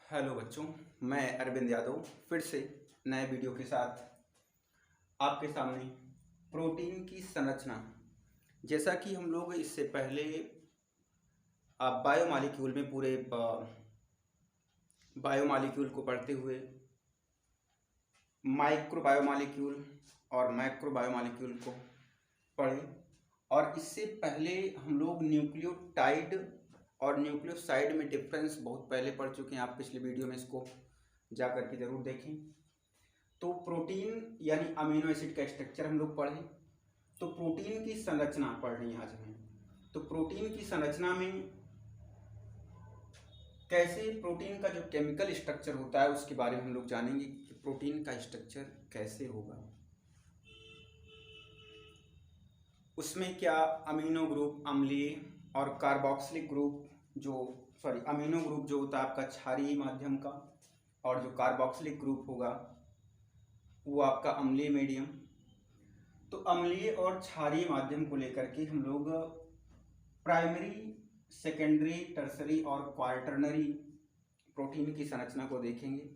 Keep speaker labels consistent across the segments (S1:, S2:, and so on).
S1: Hello बच्चों, मैं अरविंद यादव फिर से नए वीडियो के साथ आपके सामने प्रोटीन की संरचना। जैसा कि हम लोग इससे पहले बायोमॉलिक्यूल में पूरे बायोमॉलिक्यूल को पढ़ते हुए माइक्रो बायोमॉलिक्यूल और मैक्रो बायोमॉलिक्यूल को पढ़े, और इससे पहले हम लोग न्यूक्लियोटाइड और न्यूक्लियोसाइड में डिफरेंस बहुत पहले पढ़ चुके हैं। आप पिछले वीडियो में इसको जा करके ज़रूर देखें। तो प्रोटीन यानी अमीनो एसिड का स्ट्रक्चर हम लोग पढ़े, तो प्रोटीन की संरचना पढ़नी है आज हमें। तो प्रोटीन की संरचना में कैसे प्रोटीन का जो केमिकल स्ट्रक्चर होता है उसके बारे में हम लोग जानेंगे कि प्रोटीन का स्ट्रक्चर कैसे होगा, उसमें क्या अमीनो ग्रुप अम्लीय और कार्बोक्सिलिक ग्रुप अमीनो ग्रुप जो होता है आपका क्षारीय माध्यम का, और जो कार्बोक्सिलिक ग्रुप होगा वो आपका अम्लीय मीडियम। तो अम्लीय और क्षारीय माध्यम को लेकर के हम लोग प्राइमरी, सेकेंडरी, टर्सरी और क्वार्टरनरी प्रोटीन की संरचना को देखेंगे।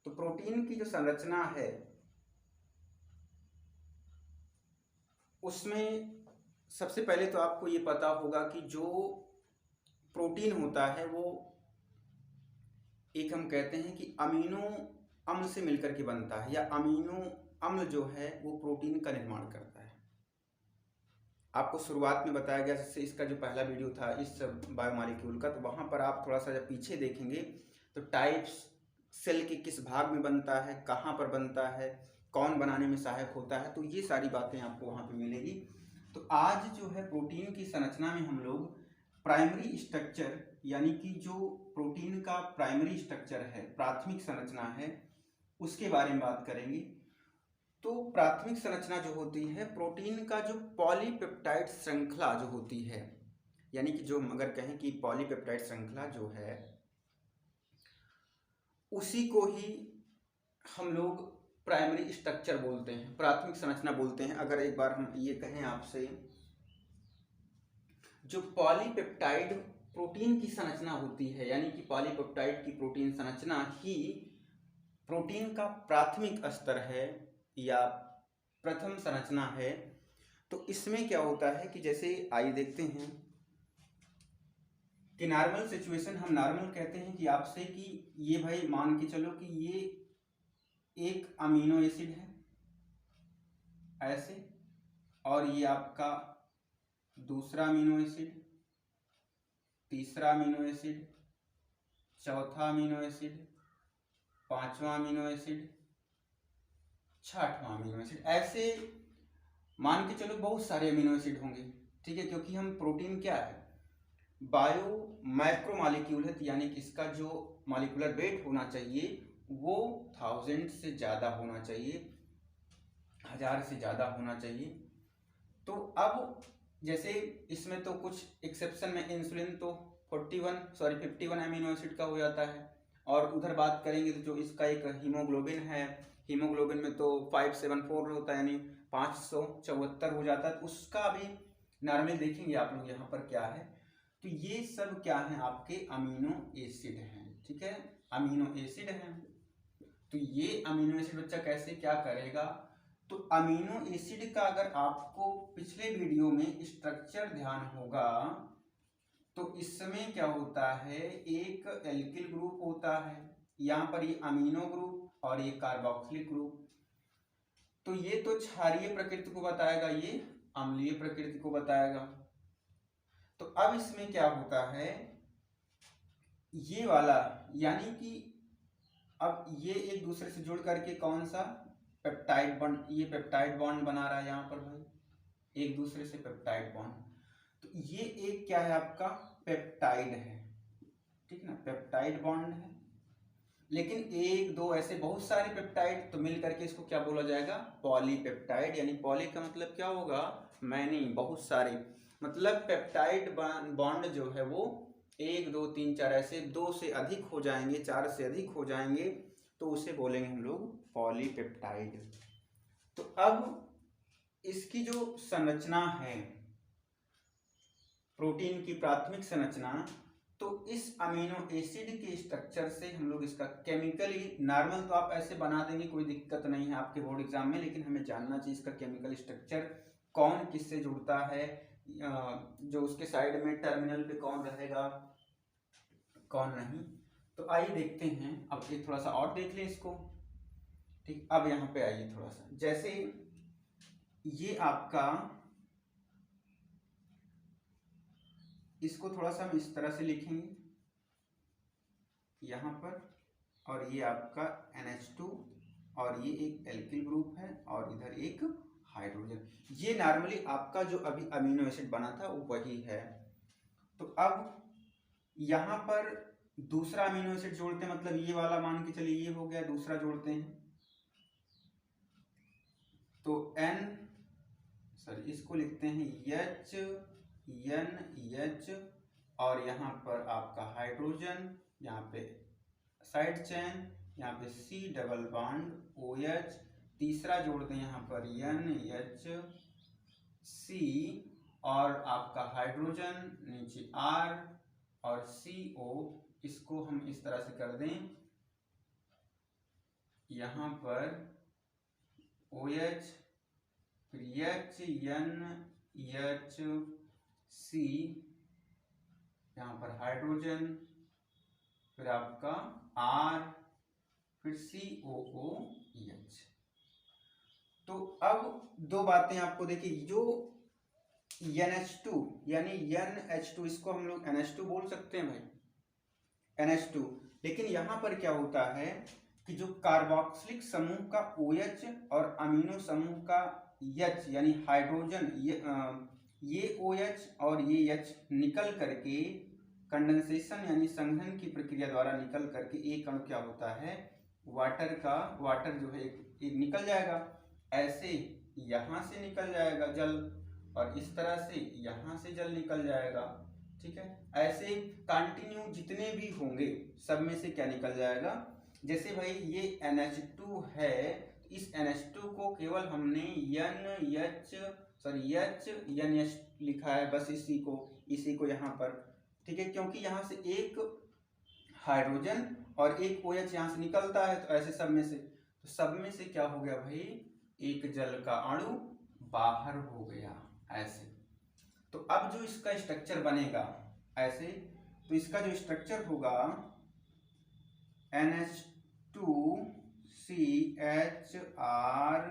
S1: तो प्रोटीन की जो संरचना है उसमें सबसे पहले तो आपको ये पता होगा कि जो प्रोटीन होता है वो एक हम कहते हैं कि अमीनो अम्ल से मिलकर के बनता है, या अमीनो अम्ल जो है वो प्रोटीन का निर्माण करता है। आपको शुरुआत में बताया गया, जैसे इसका जो पहला वीडियो था इस बायोमॉलिक्यूल का, तो वहाँ पर आप थोड़ा सा जब पीछे देखेंगे तो टाइप्स, सेल के किस भाग में बनता है, कहाँ पर बनता है, कौन बनाने में सहायक होता है, तो ये सारी बातें आपको वहाँ पे मिलेगी। तो आज जो है प्रोटीन की संरचना में हम लोग प्राइमरी स्ट्रक्चर यानी कि जो प्रोटीन का प्राइमरी स्ट्रक्चर है, प्राथमिक संरचना है, उसके बारे में बात करेंगे। तो प्राथमिक संरचना जो होती है प्रोटीन का, जो पॉलीपेप्टाइड श्रृंखला जो होती है, यानी कि जो अगर कहें कि पॉलीपेप्टाइड श्रृंखला जो है उसी को ही हम लोग प्राइमरी स्ट्रक्चर बोलते हैं, प्राथमिक संरचना बोलते हैं। अगर एक बार हम ये कहें आपसे, जो पॉलीपेप्टाइड प्रोटीन की संरचना होती है, यानी कि पॉलीपेप्टाइड की प्रोटीन संरचना ही प्रोटीन का प्राथमिक स्तर है या प्रथम संरचना है। तो इसमें क्या होता है कि जैसे आइए देखते हैं कि नॉर्मल सिचुएशन, हम नॉर्मल कहते हैं कि आपसे कि ये भाई मान के चलो कि ये एक अमीनो एसिड है ऐसे, और ये आपका दूसरा अमीनो एसिड, तीसरा अमीनो एसिड, चौथा अमीनो एसिड, पांचवा अमीनो एसिड, छठवां अमीनो एसिड, ऐसे मान के चलो बहुत सारे अमीनो एसिड होंगे। ठीक है, क्योंकि हम प्रोटीन क्या है, बायो माइक्रो मॉलिक्यूल है, यानी कि इसका जो मॉलिक्यूलर वेट होना चाहिए वो 1000 से ज़्यादा होना चाहिए, 1000 से ज़्यादा होना चाहिए। तो अब जैसे इसमें तो कुछ एक्सेप्शन में इंसुलिन तो 51 अमीनो एसिड का हो जाता है, और उधर बात करेंगे तो जो इसका एक हीमोग्लोबिन है, हीमोग्लोबिन में तो 574 होता है, यानी 574 हो जाता है। तो उसका भी नॉर्मल देखेंगे आप लोग यहाँ पर क्या है। तो ये सब क्या है, आपके अमीनो एसिड हैं। ठीक है, अमीनो एसिड हैं। तो ये अमीनो एसिड बच्चा कैसे क्या करेगा, तो अमीनो एसिड का अगर आपको पिछले वीडियो में स्ट्रक्चर ध्यान होगा तो इसमें क्या होता है, एक एल्किल ग्रुप होता है, यहाँ पर ये अमीनो ग्रुप और ये कार्बोक्सिलिक ग्रुप। तो ये तो क्षारीय प्रकृति को बताएगा, ये अम्लीय प्रकृति को बताएगा। तो अब इसमें क्या होता है, ये वाला यानी कि अब ये एक दूसरे से जुड़ करके कौन सा पेप्टाइड बॉन्ड, ये पेप्टाइड बॉन्ड बना रहा है यहाँ पर भाई, एक दूसरे से पेप्टाइड बॉन्ड। तो ये एक क्या है, आपका पेप्टाइड है। ठीक ना, पेप्टाइड बॉन्ड है। लेकिन एक दो ऐसे बहुत सारे पेप्टाइड, तो मिल करके इसको क्या बोला जाएगा, पॉलीपेप्टाइड। यानी पॉली का मतलब क्या होगा, मैनी, बहुत सारे, मतलब पेप्टाइड बॉन्ड जो है वो 1 2 3 4 ऐसे 2 से अधिक हो जाएंगे, 4 से अधिक हो जाएंगे, तो उसे बोलेंगे हम लोग पॉलीपेप्टाइड। तो अब इसकी जो संरचना है प्रोटीन की प्राथमिक संरचना, तो इस अमीनो एसिड के स्ट्रक्चर से हम लोग इसका केमिकली, नॉर्मल तो आप ऐसे बना देंगे, कोई दिक्कत नहीं है आपके बोर्ड एग्जाम में, लेकिन हमें जानना चाहिए इसका केमिकल स्ट्रक्चर कौन किससे जुड़ता है, जो उसके साइड में टर्मिनल पे कौन रहेगा कौन नहीं। तो आइए देखते हैं, अब ये थोड़ा सा और देख लें इसको। ठीक, अब यहाँ पे आइए थोड़ा सा, जैसे ये आपका, इसको थोड़ा सा हम इस तरह से लिखेंगे यहाँ पर, और ये आपका NH2 और ये एक एल्किल ग्रुप है और इधर एक हाइड्रोजन। ये नॉर्मली आपका जो अभी अमीनो एसिड बना था वो वही है। तो अब यहाँ पर दूसरा अमीनो एसिड जोड़ते हैं, मतलब ये वाला मान के चलिए ये हो गया, दूसरा जोड़ते हैं तो इसको लिखते हैं NH, और यहाँ पर आपका हाइड्रोजन, यहाँ पे साइड चेन, यहाँ पे C डबल बॉन्ड OH, तीसरा जोड़ दें यहाँ पर NHC, और आपका हाइड्रोजन नीचे R और CO, इसको हम इस तरह से कर दें, यहाँ पर OH, फिर HNHC, यहाँ पर हाइड्रोजन, फिर आपका R, फिर COOH। तो अब दो बातें आपको देखिए, जो NH2 यानी NH2, इसको हम लोग NH2 बोल सकते हैं भाई, NH2, लेकिन यहाँ पर क्या होता है कि जो कार्बोक्सिलिक समूह का OH और अमीनो समूह का H यानी हाइड्रोजन, ये OH और ये H निकल करके कंडेंसेशन यानी संघनन की प्रक्रिया द्वारा निकल करके एक अणु क्या होता है, वाटर जो है एक निकल जाएगा, ऐसे यहाँ से निकल जाएगा जल, और इस तरह से यहाँ से जल निकल जाएगा। ठीक है, ऐसे कंटिन्यू जितने भी होंगे सब में से क्या निकल जाएगा। जैसे भाई ये NH2 है, इस NH2 को केवल हमने NH लिखा है, बस इसी को यहाँ पर, ठीक है, क्योंकि यहाँ से एक हाइड्रोजन और एक OH यहाँ से निकलता है, तो ऐसे सब में से क्या हो गया भाई, एक जल का अणु बाहर हो गया ऐसे। तो अब जो इसका स्ट्रक्चर बनेगा ऐसे, तो इसका जो स्ट्रक्चर होगा NH2CHR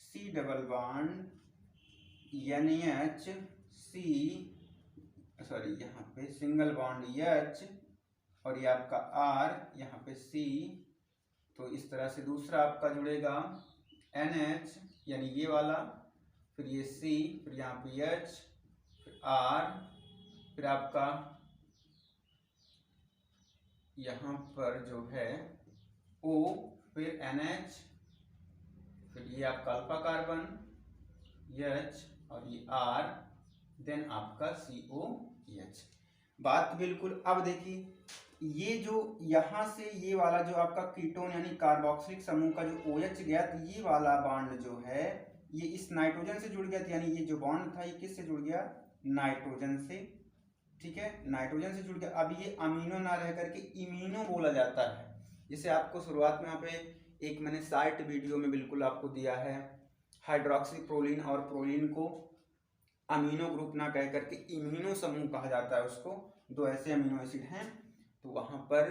S1: C double bond NHC, यहाँ पे सिंगल बॉन्ड H, और ये आपका R, यहाँ पे C, तो इस तरह से दूसरा आपका जुड़ेगा NH यानी ये वाला, फिर ये C, फिर यहाँ पे H, फिर R, फिर आपका यहाँ पर जो है O, फिर NH, फिर ये आपका अल्फा कार्बन H, और ये R, देन आपका COH। बात बिल्कुल, अब देखिए ये जो यहाँ से ये वाला जो आपका कीटोन यानी कार्बोक्सिलिक समूह का जो OH गया, तो ये वाला बॉन्ड जो है ये इस नाइट्रोजन से जुड़ गया, यानी ये जो बॉन्ड था ये किससे जुड़ गया, नाइट्रोजन से। ठीक है, नाइट्रोजन से जुड़ गया। अब ये अमीनो ना रह करके इमीनो बोला जाता है। जैसे आपको शुरुआत में यहाँ पे एक मैंने शार्ट वीडियो में बिल्कुल आपको दिया है, हाइड्रोक्सी प्रोलीन और प्रोलीन को अमीनो ग्रुप ना कह करके इमीनो समूह कहा जाता है उसको, दो ऐसे अमीनो एसिड हैं। तो वहाँ पर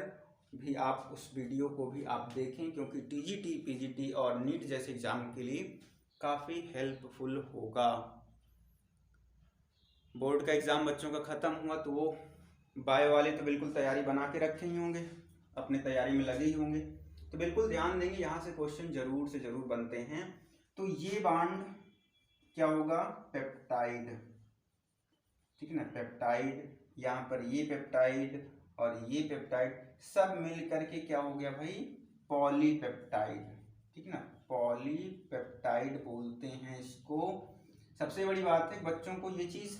S1: भी आप उस वीडियो को भी आप देखें, क्योंकि TGT, PGT और नीट जैसे एग्जाम के लिए काफ़ी हेल्पफुल होगा। बोर्ड का एग्ज़ाम बच्चों का ख़त्म हुआ, तो वो बायो वाले तो बिल्कुल तैयारी बना के रखे ही होंगे, अपने तैयारी में लगे ही होंगे, तो बिल्कुल ध्यान देंगे, यहाँ से क्वेश्चन जरूर से ज़रूर बनते हैं। तो ये बॉन्ड क्या होगा, पेप्टाइड, ठीक है ना, पेप्टाइड, यहाँ पर ये पेप्टाइड और ये पेप्टाइड सब मिल करके क्या हो गया भाई, पॉलीपेप्टाइड, ठीक है ना, पॉलीपेप्टाइड बोलते हैं इसको। सबसे बड़ी बात है बच्चों को ये चीज़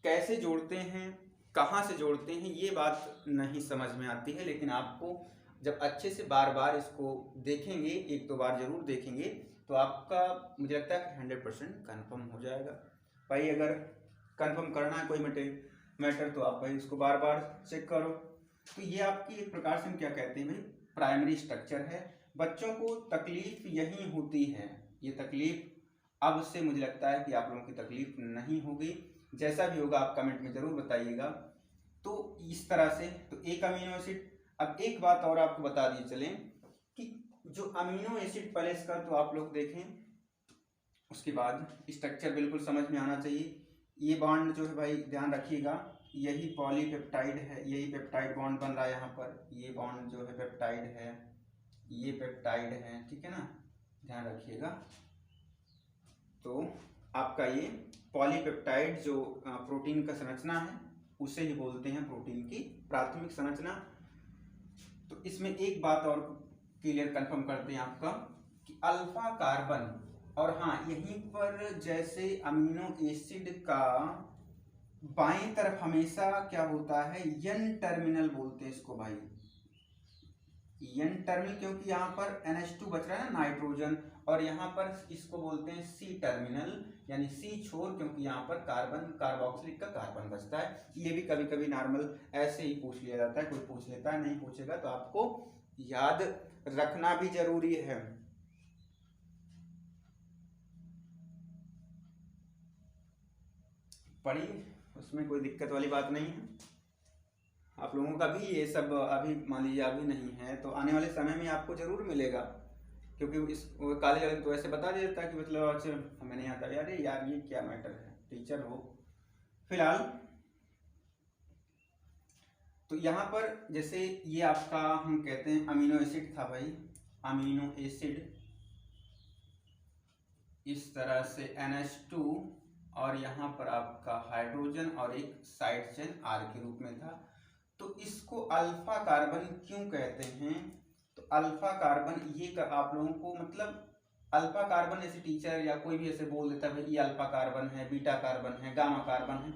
S1: कैसे जोड़ते हैं, कहाँ से जोड़ते हैं, ये बात नहीं समझ में आती है, लेकिन आपको जब अच्छे से बार बार इसको देखेंगे, एक दो बार जरूर देखेंगे, तो आपका मुझे लगता है कि 100% कन्फर्म हो जाएगा। भाई अगर कन्फर्म करना है कोई मैटर, तो आप भाई उसको बार बार चेक करो। तो ये आपकी एक प्रकार से हम क्या कहते हैं भाई, प्राइमरी स्ट्रक्चर है। बच्चों को तकलीफ यही होती है, ये तकलीफ अब से मुझे लगता है कि आप लोगों की तकलीफ नहीं होगी। जैसा भी होगा आप कमेंट में ज़रूर बताइएगा। तो इस तरह से तो एक अमीनो एसिड। अब एक बात और आपको बता दिए चलें कि जो अमीनो एसिड पहले इसका तो आप लोग देखें, उसके बाद स्ट्रक्चर बिल्कुल समझ में आना चाहिए। ये बॉन्ड जो है भाई ध्यान रखिएगा, यही पॉलीपेप्टाइड है, यही पेप्टाइड बॉन्ड बन रहा है यहाँ पर। ये बॉन्ड जो है पेप्टाइड है, ये पेप्टाइड है, ठीक है ना, ध्यान रखिएगा। तो आपका ये पॉलीपेप्टाइड जो प्रोटीन का संरचना है उसे ही बोलते हैं प्रोटीन की प्राथमिक संरचना। तो इसमें एक बात और क्लियर कंफर्म करते हैं आपका कि अल्फा कार्बन, और हाँ यहीं पर जैसे अमीनो एसिड का बाएं तरफ हमेशा क्या होता है, एन टर्मिनल बोलते हैं इसको भाई, एन टर्मिनल, क्योंकि यहाँ पर NH2 बच रहा है ना नाइट्रोजन, और यहाँ पर इसको बोलते हैं सी टर्मिनल यानी सी छोर, क्योंकि यहाँ पर कार्बन कार्बोक्सिलिक का कार्बन बचता है। ये भी कभी कभी नॉर्मल ऐसे ही पूछ लिया जाता है, कोई पूछ लेता है, नहीं पूछेगा तो आपको याद रखना भी जरूरी है। पढ़िए, उसमें कोई दिक्कत वाली बात नहीं है। आप लोगों का भी ये सब अभी मान लीजिए अभी नहीं है तो आने वाले समय में आपको जरूर मिलेगा, क्योंकि इस कॉलेज वाले तो ऐसे बता देता कि मतलब अच्छा हमें नहीं आता, यार ये क्या मैटर है, टीचर हो। फिलहाल तो यहाँ पर जैसे ये आपका हम कहते हैं अमीनो एसिड था भाई, अमीनो एसिड इस तरह से NH2 और यहाँ पर आपका हाइड्रोजन और एक साइड चेन R के रूप में था। तो इसको अल्फा कार्बन क्यों कहते हैं, तो अल्फा कार्बन ये आप लोगों को मतलब अल्फा कार्बन ऐसे टीचर या कोई भी ऐसे बोल देता है ये अल्फा कार्बन है, बीटा कार्बन है, गामा कार्बन है,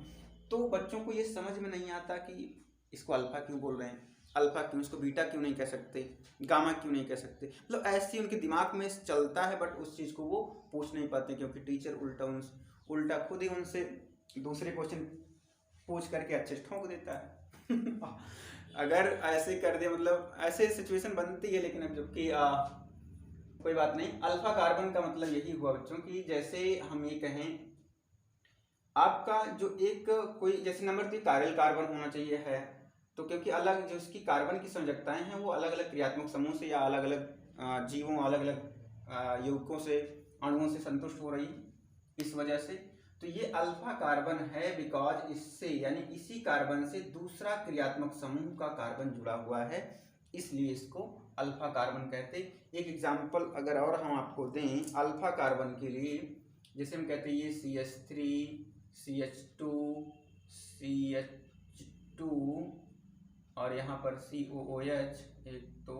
S1: तो बच्चों को ये समझ में नहीं आता कि इसको अल्फा क्यों बोल रहे हैं, अल्फा क्यों, इसको बीटा क्यों नहीं कह सकते, गामा क्यों नहीं कह सकते, मतलब ऐसे उनके दिमाग में चलता है, बट उस चीज़ को वो पूछ नहीं पाते क्योंकि टीचर उल्टा खुद ही उनसे दूसरे क्वेश्चन पूछ करके अच्छे ठोक देता है। अगर ऐसे कर दिया मतलब ऐसे सिचुएशन बनती है, लेकिन अब जबकि कोई बात नहीं। अल्फा कार्बन का मतलब यही हुआ बच्चों की जैसे हम ये कहें आपका जो एक कोई जैसे नंबर 3 कायरल कार्बन होना चाहिए है, तो क्योंकि अलग जो इसकी कार्बन की संयोजकताएं हैं वो अलग अलग क्रियात्मक समूह से या अलग अलग जीवों अलग अलग यौगिकों से अणुओं से संतुष्ट हो रही, इस वजह से तो ये अल्फा कार्बन है बिकॉज इससे यानी इसी कार्बन से दूसरा क्रियात्मक समूह का कार्बन जुड़ा हुआ है, इसलिए इसको अल्फा कार्बन कहते हैं। एक एग्जाम्पल अगर और हम आपको दें अल्फा कार्बन के लिए, जैसे हम कहते हैं ये CH3 CH2 CH2 और यहाँ पर COOH एक तो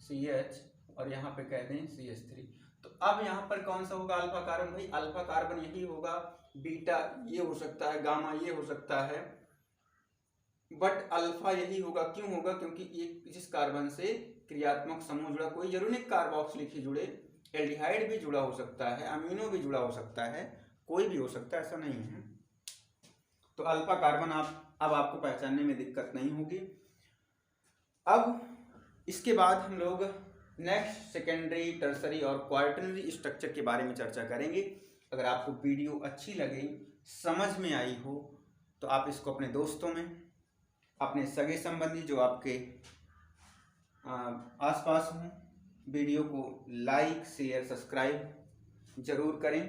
S1: CH और यहाँ पे कहते हैं CH3। तो अब यहाँ पर कौन सा होगा अल्फा कार्बन, भाई अल्फा कार्बन यही होगा, बीटा ये हो सकता है, गामा ये हो सकता है, बट अल्फा यही होगा। क्यों होगा, क्योंकि एक जिस कार्बन से क्रियात्मक समूह जुड़ा, कोई जरूरी नहीं कार्बोक्सिलिक ही जुड़े, एल्डिहाइड भी जुड़ा हो सकता है, अमीनो भी जुड़ा हो सकता है, कोई भी हो सकता है, ऐसा नहीं है। तो अल्फा कार्बन अब आपको पहचानने में दिक्कत नहीं होगी। अब इसके बाद हम लोग नेक्स्ट सेकेंडरी टर्सरी और क्वार्टरनरी स्ट्रक्चर के बारे में चर्चा करेंगे। अगर आपको वीडियो अच्छी लगे, समझ में आई हो, तो आप इसको अपने दोस्तों में, अपने सगे संबंधी जो आपके आसपास हों, वीडियो को लाइक शेयर सब्सक्राइब जरूर करें।